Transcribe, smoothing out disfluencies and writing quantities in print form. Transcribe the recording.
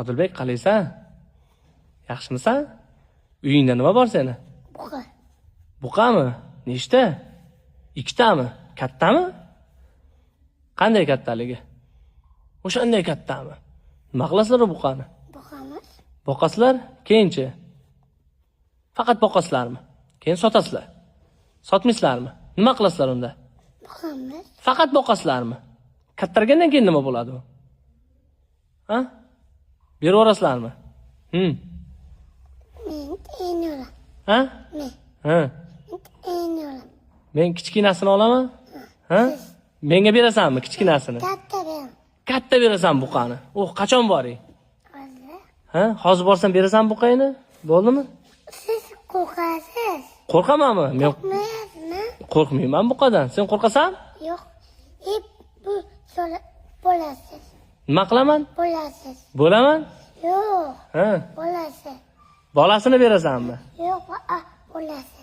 Odilbek, qalaysan? Yaxshimisan? Uyingda nima bor seni? Buqa. Buqami? Nechta? 2 tami? Kattami? Qanday kattaligi? O'shanday kattami? Nima qilasizlar buqani? Boqamiz. Boqasizlar? Keyinchi? Faqat boqasizlarmi? Keyin sotasizlar. Sotmaysizlarmi? Nima qilasizlar unda? Boqamiz. Faqat boqasizlarmi? Kattargandan keyin nima bo'ladi u? Ha? Berib yuborasizlarmi? Men teyinolam. Ha? Men. Ha. Teyinolam. Men kichkinasini olaman? Ha? Menga berasanmi kichkinasini? Katta beram. Katta berasan buqani. Qachon boring? Hozir. Ha? Hozir borsam berasan buqayni? Bo'ldimi? Siz qo'rqasiz. Qo'rqamanmi? Men Qo'rqmayapsizmi? qo'rqmayman buqadan. Sen qo'rqasan? Yo'q. Bu bo'lasiz. Nima qilaman? Bo'lasiz. Bo'laman? Yo'q. Ha? Bo'lasiz. Bolasini berasanmi? Yo'q, bo'lasiz.